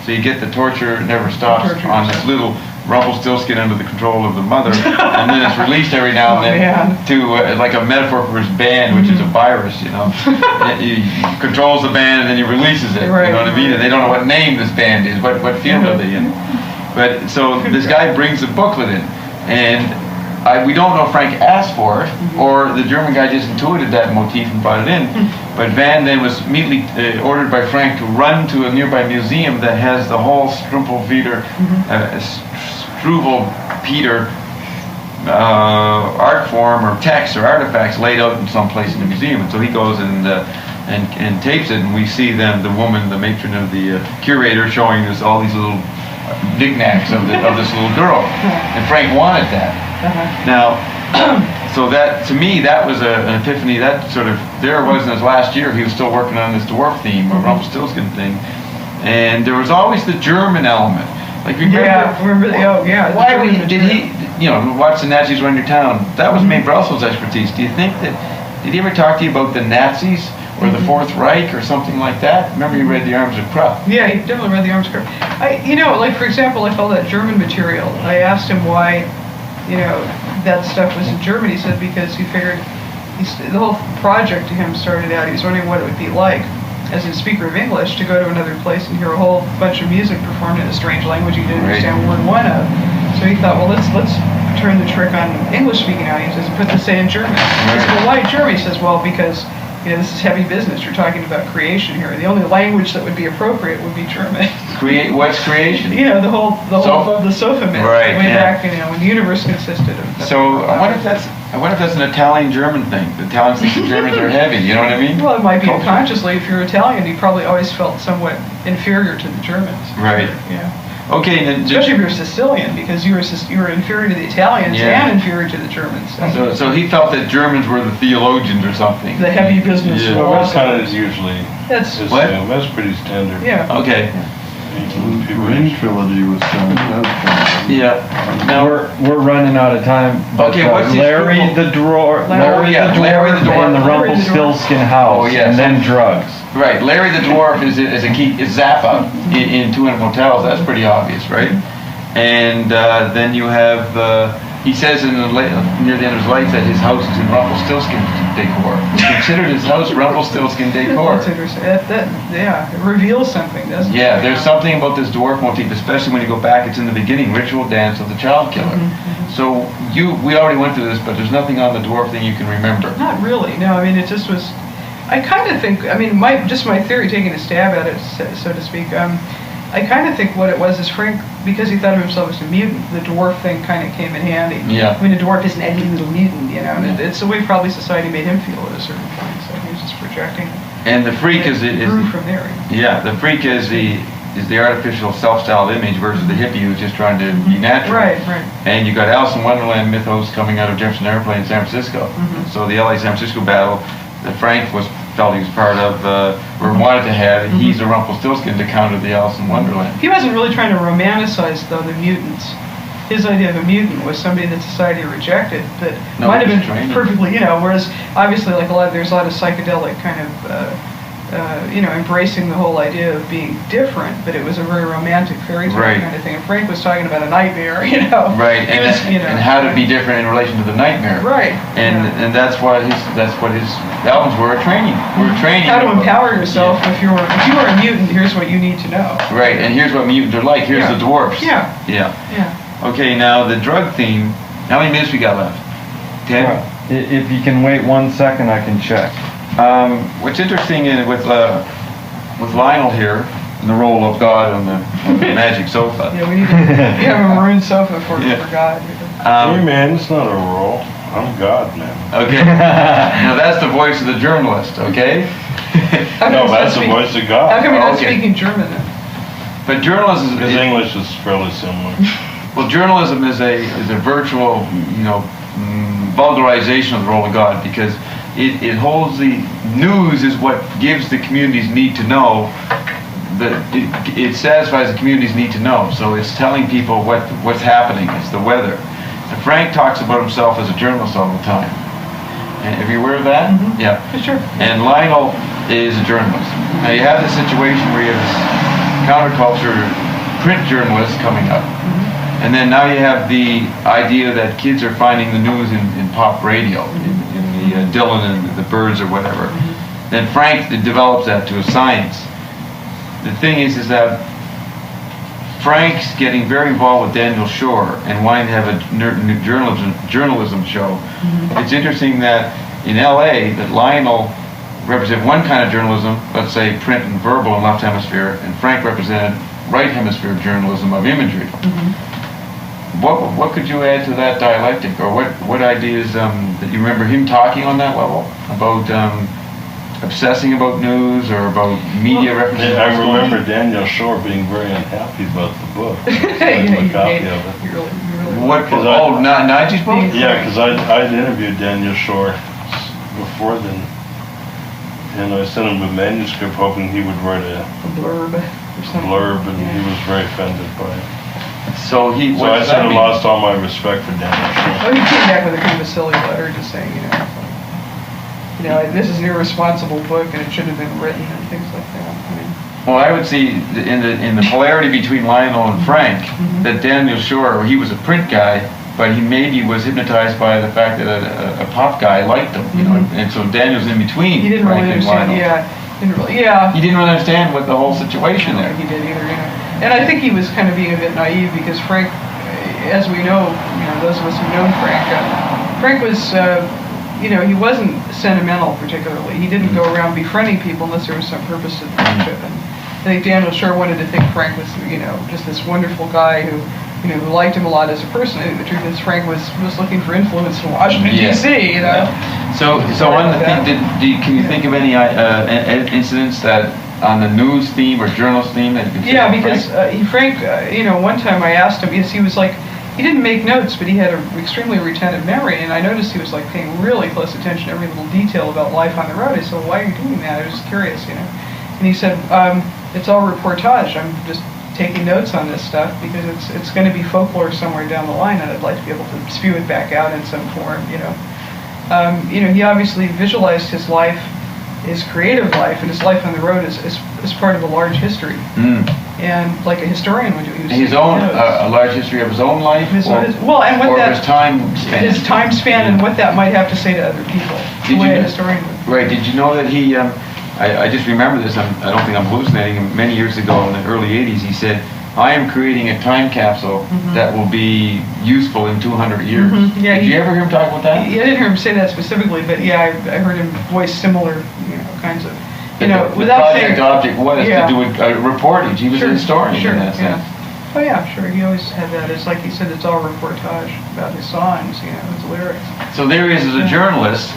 So you get the torture never stops on this little Rumpelstiltskin under the control of the mother, and then it's released every now and then to like a metaphor for his band, which is a virus, you know. He controls the band and then he releases it, you know what I mean? And they don't know what name this band is, what field are they in. But so this guy brings the booklet in, and we don't know if Frank asked for it, or the German guy just intuited that motif and brought it in. But Van then was immediately ordered by Frank to run to a nearby museum that has the whole Strumpelfeder, Struwelpeter art form or text or artifacts laid out in some place in the museum. And so he goes and tapes it, and we see then the woman, the matron of the curator, showing us all these little knickknacks of this little girl. And Frank wanted that. Now, so that, to me, that was an epiphany. That sort of, there it was in his last year. He was still working on this dwarf theme, or Rumpelstiltskin thing. And there was always the German element. Like, did he, you know, watch the Nazis run your town? That was May Brussel's expertise. Do you think that, did he ever talk to you about the Nazis or the Fourth Reich or something like that? Remember, you read The Arms of Krupp. Yeah, he definitely read The Arms of Krupp. You know, like, for example, like all that German material, I asked him why, you know, that stuff was in German. He said because he figured the whole project to him started out, he was wondering what it would be like as a speaker of English to go to another place and hear a whole bunch of music performed in a strange language he didn't understand word one of. So he thought, well, let's turn the trick on English-speaking audiences and put this in German. He said, well, why German? He says, well, because, you know, this is heavy business. You're talking about creation here. The only language that would be appropriate would be German. What's creation? You know, the sofa myth. Right. Way back, you know, when the universe consisted of. So I wonder if that's an Italian-German thing. The Italians think the Germans are heavy. You know what I mean? Well, it might be unconsciously. If you're Italian, you probably always felt somewhat inferior to the Germans. Right. Yeah. Okay, then especially if you're Sicilian, because you were inferior to the Italians and inferior to the Germans. So he felt that Germans were the theologians or something. The heavy business. Yeah, well, that's kind of usually. That's what? That's pretty standard. Yeah. Okay. Ring trilogy was done. Yeah. Now we're running out of time. But, okay, what's Larry the Dwarf, Larry the Dwarf, and the Rumpelstiltskin house, oh, yeah, and then drugs. Right, Larry the Dwarf is Zappa in Two and Motels. That's pretty obvious, right? And then you have he says near the end of his life that his house is in Rumpelstiltskin decor. He considered his house Rumpelstiltskin decor. That's interesting. It reveals something, doesn't it? Yeah, there's something about this dwarf motif, especially when you go back. It's in the beginning, ritual dance of the child killer. So we already went through this, but there's nothing on the dwarf thing you can remember. Not really. No, I mean it just was. I kind of think. I mean, my theory, taking a stab at it, so to speak. I kind of think what it was is Frank, because he thought of himself as a mutant, the dwarf thing kind of came in handy. Yeah. I mean, a dwarf is an ugly little mutant, you know, and it's the way probably society made him feel at a certain point, so he was just projecting. And the freak is grew from there. Yeah, the freak is the artificial self-styled image versus the hippie who's just trying to be natural. Right. And you got Alice in Wonderland mythos coming out of Jefferson Airplane in San Francisco. So the LA-San Francisco battle that Frank felt he was part of, or wanted to have, he's a Rumpelstiltskin to counter the Alice in Wonderland. He wasn't really trying to romanticize, though, the mutants. His idea of a mutant was somebody that society rejected, that might have been perfectly, you know, whereas obviously like there's a lot of psychedelic kind of, you know, embracing the whole idea of being different, but it was a very romantic fairy tale kind of thing. And Frank was talking about a nightmare, you know. Right, and how to be different in relation to the nightmare. Right. And that's what his albums were, a training. How to empower yourself if you were a mutant, here's what you need to know. Right, and here's what mutants are like, here's the dwarfs. Yeah. Okay, now the drug theme, how many minutes we got left? 10? If you can wait 1 second, I can check. What's interesting with Lionel here, in the role of God on the magic sofa. Yeah, we need to have a maroon sofa for God. Hey man, it's not a role. I'm God, man. Okay. Now that's the voice of the journalist, okay? No, that's the voice of God. How come you're not speaking German then? But journalism Because English is fairly similar. Well, journalism is a virtual, you know, vulgarization of the role of God, because it holds the news is what gives the community's need to know. It satisfies the community's need to know. So it's telling people what's happening. It's the weather. And Frank talks about himself as a journalist all the time. And have you aware of that? Yeah. Sure. And Lionel is a journalist. Now you have this situation where you have this counterculture print journalist coming up. And then now you have the idea that kids are finding the news in pop radio, in the Dylan and the Birds or whatever. Then Frank develops that to a science. The thing is that Frank's getting very involved with Daniel Shore and wanting to have a journalism show. It's interesting that in LA, that Lionel represented one kind of journalism, let's say print and verbal in left hemisphere, and Frank represented right hemisphere journalism of imagery. What could you add to that dialectic, or what ideas that you remember him talking on that level about obsessing about news or about media representation? I remember Daniel Shore being very unhappy about the book. You Copy of it. really What? Nigey's book? Yeah, because I'd interviewed Daniel Shore before then, and I sent him a manuscript hoping he would write a blurb or something. and he was very offended by it. So he. So I sort of lost all my respect for Daniel Shore. Oh, he came back with a kind of a silly letter just saying, this is an irresponsible book and it shouldn't have been written and things like that. Well, I would see in the polarity between Lionel and Frank that Daniel Shore, he was a print guy, but he maybe was hypnotized by the fact that a pop guy liked him, and so Daniel's in between. He didn't Frank really and understand. Lionel. He He didn't really understand what the whole situation there. He did either. And I think he was kind of being a bit naive because Frank, as we know, those of us who've known Frank, Frank was. He wasn't sentimental particularly. He didn't go around befriending people unless there was some purpose to the friendship. And I think Daniel Shore wanted to think Frank was, just this wonderful guy who liked him a lot as a person. I think the truth is Frank was looking for influence in Washington, D.C., So one of the things, can you think of any incidents that on the news theme or journalist theme that you could say? Yeah, because Frank, one time I asked him, because he was like, he didn't make notes, but he had an extremely retentive memory, and I noticed he was like paying really close attention to every little detail about life on the road. I said, well, why are you doing that? I was just curious, And he said, it's all reportage. I'm just taking notes on this stuff because it's going to be folklore somewhere down the line, and I'd like to be able to spew it back out in some form, He obviously visualized his life, his creative life, and his life on the road as part of a large history. And like a historian would do. His own, a large history of his own life? And his time span? His time span and what that might have to say to other people. The way a historian would. Right. Did you know that he, I just remember this, I don't think I'm hallucinating, many years ago in the early 80s, he said, I am creating a time capsule that will be useful in 200 years. Yeah, Did you ever hear him talk about that? I didn't hear him say that specifically, but yeah, I heard him voice similar, kinds of, the project object was to do a reportage. He was a historian in that sense. Oh yeah, sure. He always had that. It's like he said, it's all reportage about his songs, his lyrics. So there he is as a journalist.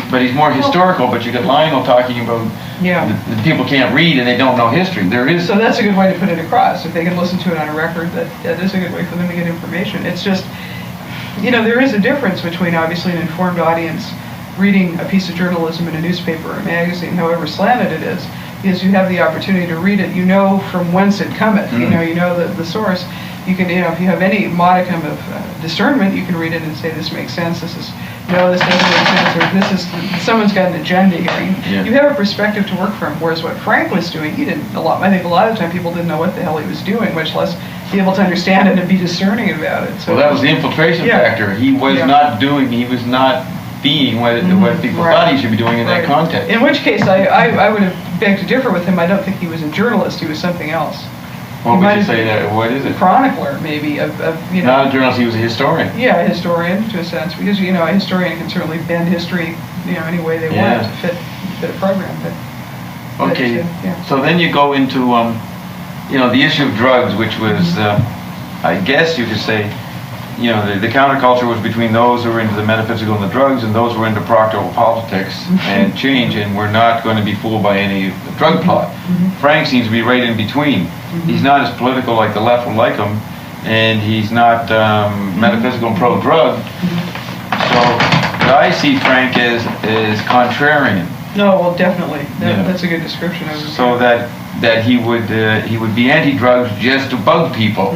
But he's more historical. But you get Lionel talking about the people can't read and they don't know history. There is. So that's a good way to put it across. If they can listen to it on a record, that is a good way for them to get information. It's just, there is a difference between obviously an informed audience reading a piece of journalism in a newspaper or a magazine, however slanted it is, because you have the opportunity to read it. You know from whence it cometh. You know the source. You can, if you have any modicum of discernment, you can read it and say, this makes sense. This doesn't make sense, or someone's got an agenda here. You have a perspective to work from, whereas what Frank was doing, he didn't I think a lot of the time people didn't know what the hell he was doing, much less be able to understand it and be discerning about it. So that was the infiltration factor. He was not being what people thought he should be doing in that context. In which case, I would have begged to differ with him. I don't think he was a journalist. He was something else. What would you say that? What is it? A chronicler, maybe, of Not a journalist. He was a historian. Yeah, a historian to a sense, because a historian can certainly bend history, any way they want to fit a program. But okay. So then you go into the issue of drugs, which was, I guess you could say, the counterculture was between those who were into the metaphysical and the drugs and those who were into practical politics and change, and were not going to be fooled by any drug plot. Frank seems to be right in between. He's not as political like the left would like him, and he's not metaphysical and pro-drug. So I see Frank as contrarian. No, well, definitely. That's a good description of it. So that he would be anti-drugs just to bug people.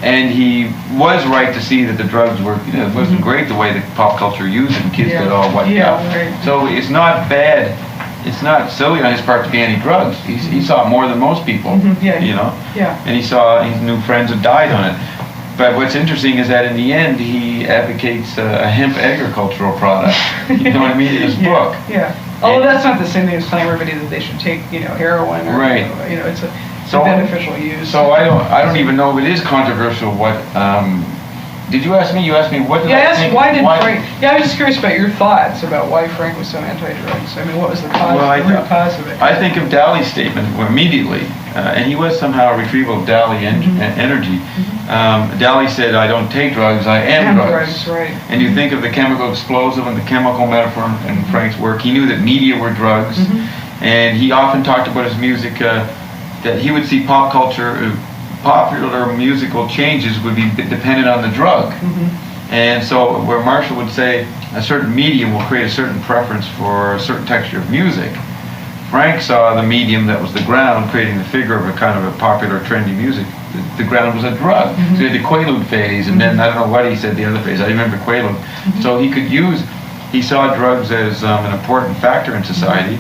And he was right to see that the drugs were, it wasn't great the way that pop culture used it, and kids got all wiped out. Right. So it's not bad, it's not silly on his part to be anti-drugs. He saw more than most people, And he saw his new friends had died on it. But what's interesting is that in the end, he advocates a hemp agricultural product. You know what I mean? In his book. Yeah. Although that's not the same thing as telling everybody that they should take, heroin or, Right. It's a So- beneficial use. So I don't even know if it is controversial. What did you ask me? You asked me what did Yeah, I I asked think? why did Frank? Yeah, I was just curious about your thoughts about why Frank was so anti-drugs. I mean, what was the cause? Well, the root cause of it? I think of Dali's statement immediately, and he was somehow a retrieval of Dali energy. Dali said, "I don't take drugs, I am drugs." Right. And you think of the chemical explosive and the chemical metaphor in Frank's work. He knew that media were drugs, and he often talked about his music that he would see pop culture. Popular musical changes would be dependent on the drug. And so where Marshall would say a certain medium will create a certain preference for a certain texture of music, Frank saw the medium that was the ground creating the figure of a kind of a popular trendy music. The ground was a drug. So he had the Quaalude phase, and then I don't know what he said the other phase. I remember Quaalude. So he saw drugs as an important factor in society,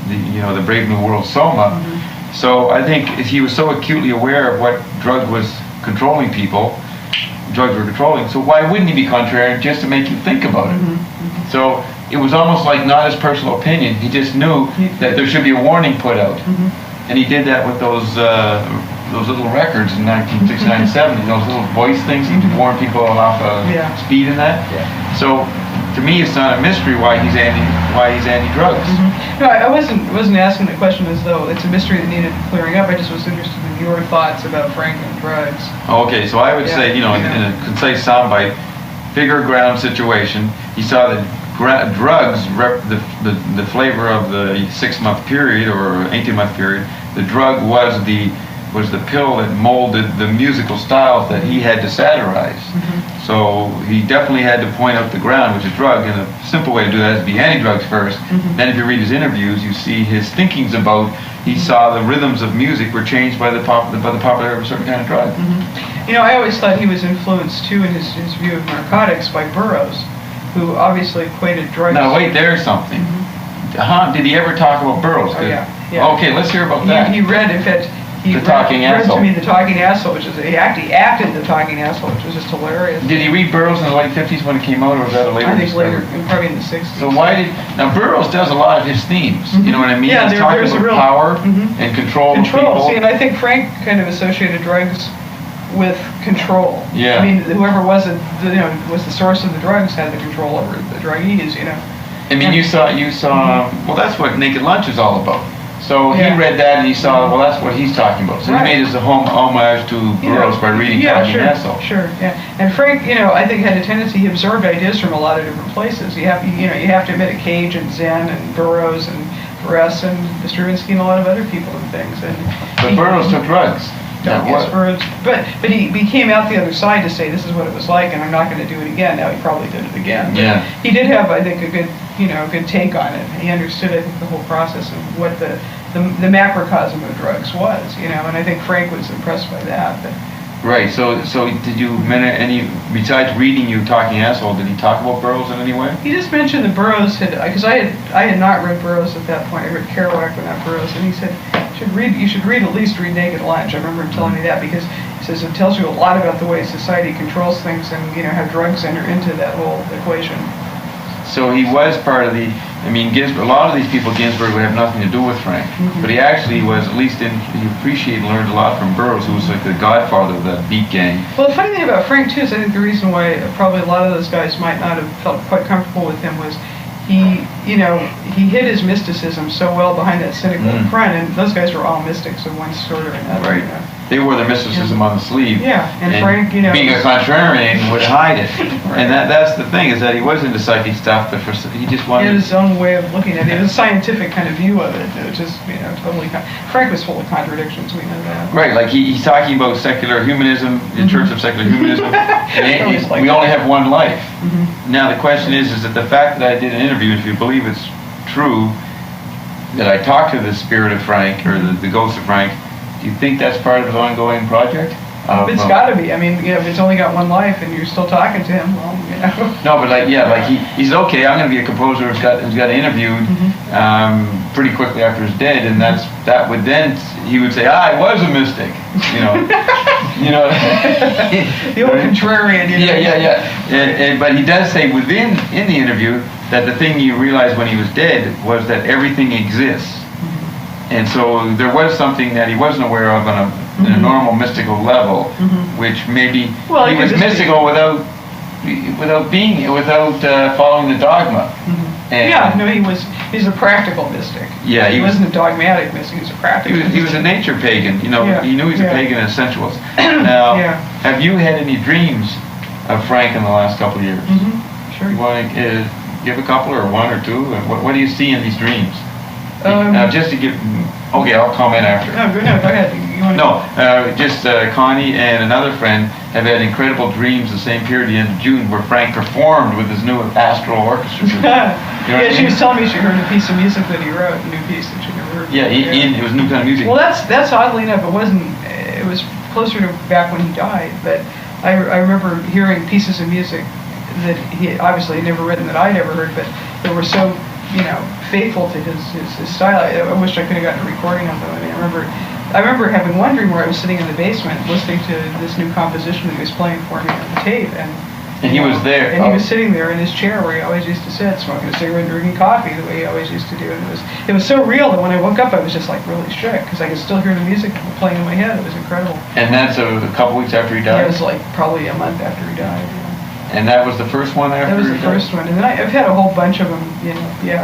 the Brave New World Soma. So I think he was so acutely aware of what drug was controlling people, drugs were controlling, so why wouldn't he be contrarian just to make you think about it? So it was almost like not his personal opinion, he just knew that there should be a warning put out. And he did that with those little records in 1969 and 70, those little voice things, he would warn people off speed and that. So to me, it's not a mystery why he's anti-drugs. No, I wasn't asking the question as though it's a mystery that needed clearing up. I just was interested in your thoughts about Frank and drugs. Okay, so I would say, in a concise soundbite, figure ground situation, he saw that drugs, the flavor of the 6-month period or 18-month period, the drug was the pill that molded the musical styles that he had to satirize. So he definitely had to point out the ground, which is drug, and a simple way to do that is be anti-drugs first. Then if you read his interviews, you see his thinkings about, he saw the rhythms of music were changed by the popularity of a certain kind of drug. I always thought he was influenced too in his view of narcotics by Burroughs, who obviously equated drugs. Now wait, there's something. Did he ever talk about Burroughs? Oh, yeah. Okay, let's hear about that. He read, in fact, he The Talking read Asshole. to me The Talking Asshole, which is, he actually acted The Talking Asshole, which was just hilarious. Did he read Burroughs in the late 50s when it came out, or was that a later I think later, discovery? probably in the 60s. So now Burroughs does a lot of his themes, you know what I mean? Yeah, He's talking there's a about real power and control of people. See, and I think Frank kind of associated drugs with control. Yeah. I mean, whoever was was the source of the drugs had the control over the druggies, I mean, you saw, well, that's what Naked Lunch is all about. So he Yeah. read that and he saw, well, that's what he's talking about. So Right. he made his homage to Burroughs by reading Talking Asshole. Sure, yeah. And Frank, I think had a tendency, he absorbed ideas from a lot of different places. You have to admit it, Cage and Zen and Burroughs and Russ and Stravinsky and a lot of other people and things. But Burroughs took drugs. Burroughs, but he came out the other side to say this is what it was like, and I'm not going to do it again. Now he probably did it again. But Yeah. he did have, I think, a good take on it. He understood, I think, the whole process of what the macrocosm of drugs was, and I think Frank was impressed by that. But, Right, so did you, besides reading you Talking Asshole, did he talk about Burroughs in any way? he just mentioned that Burroughs because I had not read Burroughs at that point. I read Kerouac, but not Burroughs, and he said, you should at least read Naked Lunch. I remember him telling me that because he says it tells you a lot about the way society controls things and, how drugs enter into that whole equation. So he was part of Ginsberg, a lot of these people, Ginsberg would have nothing to do with Frank, but he actually was, at least he appreciated and learned a lot from Burroughs, who was like the godfather of that beat gang. Well, the funny thing about Frank, too, is I think the reason why probably a lot of those guys might not have felt quite comfortable with him was he hid his mysticism so well behind that cynical front, and those guys were all mystics of one sort or another. Right. They wore their mysticism on the sleeve. Yeah, and Frank, being a contrarian would hide it. Right. And that's the thing, is that he was into psychic stuff, but he just He wanted... had his own way of looking at it. It was a scientific kind of view of it, which is, totally... Frank was full of contradictions, we know that. Right, like he's talking about secular humanism, the Church of Secular Humanism, and we only have one life. Now the question is that the fact that I did an interview, if you believe it's true, that I talked to the spirit of Frank, or the ghost of Frank, do you think that's part of his ongoing project? It's got to be. I mean, if it's only got one life and you're still talking to him, well, No, but like, yeah, like he said, okay, I'm going to be a composer who's got interviewed pretty quickly after he's dead, and that would then he would say, I was a mystic, you know, you know. The old contrarian, you know. Yeah. But he does say in the interview that the thing you realized when he was dead was that everything exists, and so there was something that he wasn't aware of on a normal mystical level, which maybe he was mystical without following the dogma. He's a practical mystic. Yeah, he wasn't a dogmatic mystic. He was a practical. He was a nature pagan. You know, he knew he was a pagan and a sensualist. Now, have you had any dreams of Frank in the last couple of years? Sure. You want to give a couple or one or two? What do you see in these dreams? Just to give. Okay, I'll comment after. No, go ahead. Connie and another friend have had incredible dreams the same period, the end of June, where Frank performed with his new astral orchestra. She was telling me she heard a piece of music that he wrote, a new piece that she never heard. Yeah, it was new kind of music. Well, that's oddly enough, it was closer to back when he died, but I remember hearing pieces of music that he obviously had never written that I'd ever heard, but that were so, faithful to his style. I wish I could have gotten a recording of them. I mean, I remember having one dream where I was sitting in the basement listening to this new composition that he was playing for me on the tape, and he was there. And he was sitting there in his chair where he always used to sit, smoking a cigarette and drinking coffee the way he always used to do. And it was so real that when I woke up, I was just like really shook because I could still hear the music playing in my head. It was incredible. And that's a couple weeks after he died? Yeah, it was like probably a month after he died. And that was the first one after? That was the first one, and then I've had a whole bunch of them,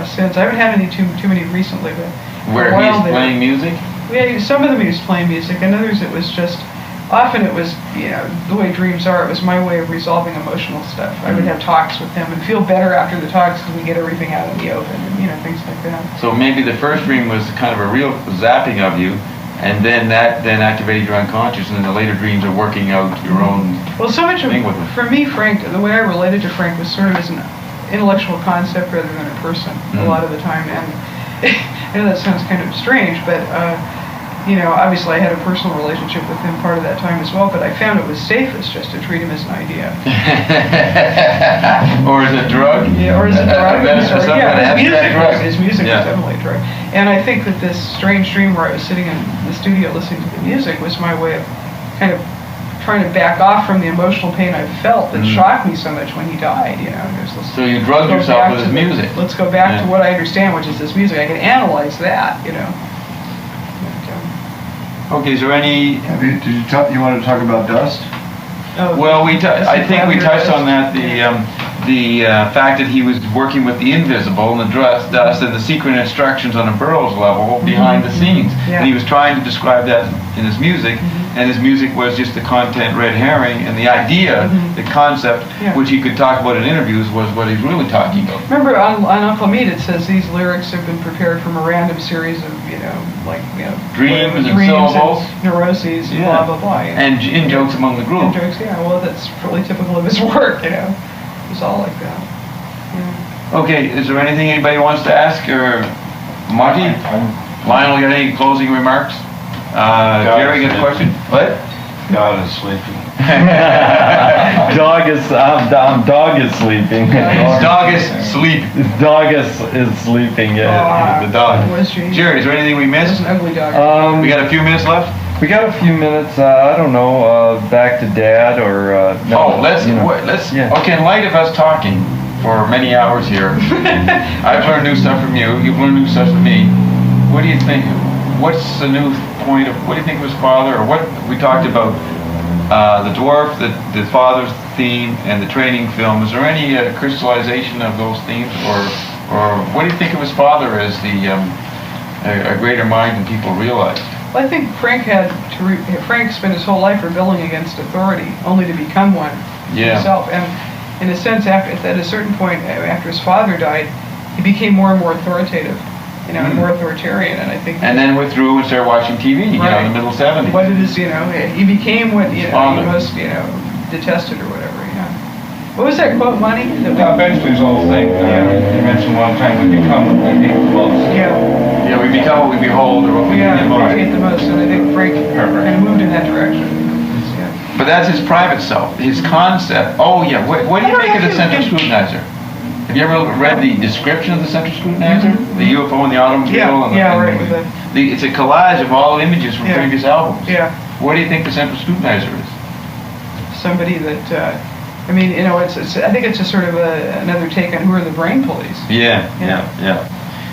since. I haven't had any too many recently, but where he's playing music? Yeah, some of them he was playing music, and others it was just. Often it was, the way dreams are. It was my way of resolving emotional stuff. I would have talks with him and feel better after the talks because we get everything out in the open, and things like that. So maybe the first dream was kind of a real zapping of you. And then that activated your unconscious, and then the later dreams are working out your own. Well, so much of for me, Frank, the way I related to Frank was sort of as an intellectual concept rather than a person a lot of the time. And I know that sounds kind of strange, but obviously I had a personal relationship with him part of that time as well. But I found it was safest just to treat him as an idea. Or as a drug? Yeah, or as a drug. His music was definitely a drug. And I think that this strange dream where I was sitting in the studio listening to the music was my way of kind of trying to back off from the emotional pain I felt that shocked me so much when he died. So you drugged yourself with his music. Let's go back to what I understand, which is this music. I can analyze that. Okay, is there any? You want to talk about dust? Well, I think we touched on that. The fact that he was working with the invisible and the dust and the secret instructions on a Burroughs level behind the scenes. Yeah. And he was trying to describe that in his music, and his music was just the content red herring, and the idea, the concept, which he could talk about in interviews, was what he's really talking about. Remember on Uncle Meat it says these lyrics have been prepared from a random series of, dreams and syllables, and neuroses, blah, blah, blah. And in jokes among the group. Well, that's really typical of his work, It was all like that. Okay, is there anything anybody wants to ask, or Marty? Lionel, got any closing remarks? Jerry, got a question? What? God is sleeping. Dog is sleeping. His dog is sleeping. His dog is sleeping. Yeah. The dog. Jerry, is there anything we missed? It's an ugly dog. We got a few minutes left. We got a few minutes. I don't know. Back to Dad or no? Let's. Okay, in light of us talking for many hours here, I've learned new stuff from you. You've learned new stuff from me. What do you think? What's the new point of? What do you think of his father, or what we talked about? The dwarf, the father's theme, and the training film. Is there any crystallization of those themes, or what do you think of his father as a greater mind than people realize? Well, I think Frank Frank spent his whole life rebelling against authority, only to become one himself. And in a sense, at a certain point, after his father died, he became more and more authoritative, and more authoritarian. And I think. And then withdrew and started watching TV, in the middle 70s. What it is, he became what he most, detested or whatever. What was that quote, Monty? Benjamin's whole thing. You mentioned one time we become what we hate the most. Yeah, we become what we behold or what we hate the most. We hate the most, and I think Frank kind of moved in that direction. But that's his private self, his concept. Oh yeah, what do you make of the central scrutinizer? Have you ever read the description of the central scrutinizer? The UFO and the automobile? It's a collage of all images from previous albums. Yeah. What do you think the central scrutinizer is? Somebody that, I mean, you know, it's I think it's just sort of another take on who are the brain police. Yeah.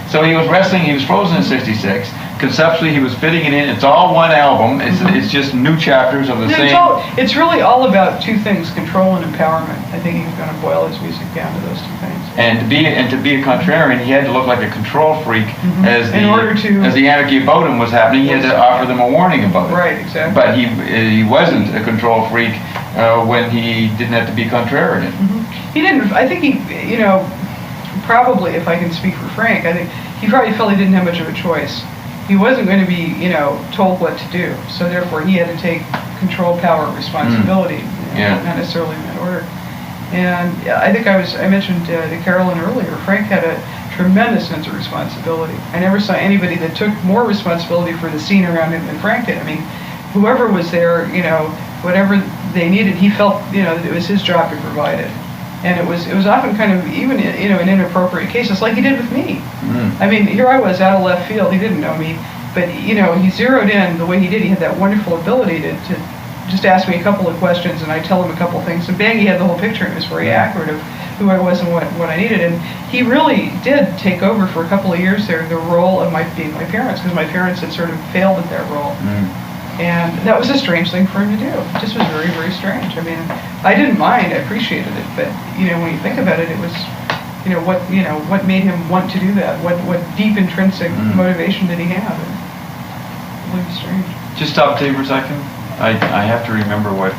So he was wrestling, he was frozen in 66. Conceptually, he was fitting it in. It's all one album. It's just new chapters of the same. It's really all about two things, control and empowerment. I think he was going to boil his music down to those two things. And to be a contrarian, he had to look like a control freak as the anarchy about him was happening. He had to offer them a warning about it. Right, exactly. But he wasn't a control freak when he didn't have to be contrarian. He didn't. I think he, you know, probably, if I can speak for Frank, I think he probably felt he didn't have much of a choice. He wasn't going to be, you know, told what to do. So therefore, he had to take control, power, responsibility, not necessarily in that order. And I think I mentioned to Carolyn earlier, Frank had a tremendous sense of responsibility. I never saw anybody that took more responsibility for the scene around him than Frank did. I mean, whoever was there, you know, whatever they needed, he felt, you know, that it was his job to provide it. And it was often kind of even, you know, in inappropriate cases, like he did with me. I mean, here I was out of left field. He didn't know me, but you know, he zeroed in the way he did. He had that wonderful ability to just ask me a couple of questions, and I tell him a couple of things, and bang, he had the whole picture, and it was very accurate of who I was and what I needed. And he really did take over for a couple of years there the role of being my parents, because my parents had sort of failed at that role. And that was a strange thing for him to do. It just was very, very strange. I mean, I didn't mind. I appreciated it. But, you know, when you think about it, it was, you know, what made him want to do that? What deep intrinsic motivation did he have? It really strange. Just stop tape for a second. I have to remember what.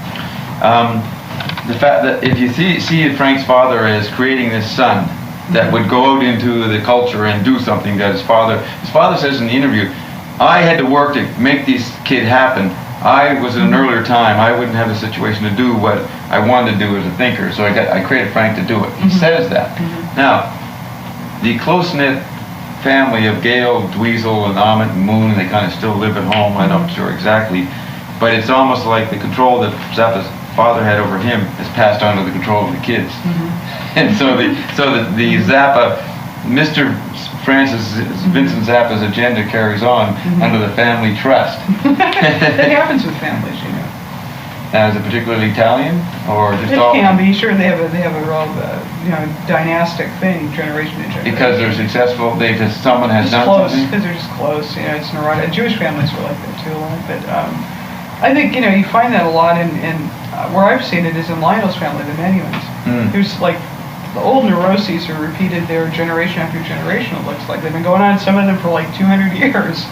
The fact that if you see Frank's father as creating this son that would go out into the culture and do something that his father says in the interview, I had to work to make this kid happen. I was in an earlier time. I wouldn't have the situation to do what I wanted to do as a thinker, so I created Frank to do it. He says that. Now, the close-knit family of Gail, Dweezil, and Amit and Moon, and they kind of still live at home. I'm not sure exactly, but it's almost like the control that Zappa's father had over him is passed on to the control of the kids. And so the Zappa, Mr. Vincent Zappa's agenda carries on under the family trust. That happens with families, you know. Is it particularly Italian, or just it all? It can be. Sure, they have a real, you know, dynastic thing, generation to generation. Because they're successful. Someone has done something. Because they're just close. You know, it's neurotic. Jewish families were like that too a lot. But I think, you know, you find that a lot in where I've seen it is in Lionel's family, the Menuhins. There's like the old neuroses are repeated there generation after generation, it looks like. They've been going on, some of them for like 200 years.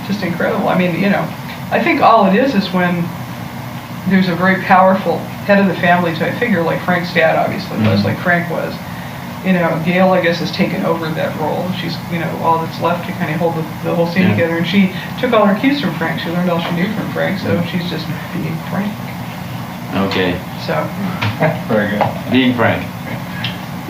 Just incredible. I mean, you know, I think all it is when there's a very powerful head of the family type figure, like Frank's dad obviously was, like Frank was. You know, Gail, I guess, has taken over that role. She's, you know, all that's left to kind of hold the whole scene together. And she took all her cues from Frank. She learned all she knew from Frank, so she's just being Frank. Okay. So. Very good. Being Frank.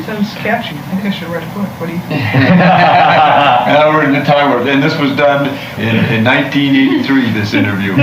Sounds catchy. I think I should write a book. What do you think? Now we're in the time where, and this was done in 1983, this interview.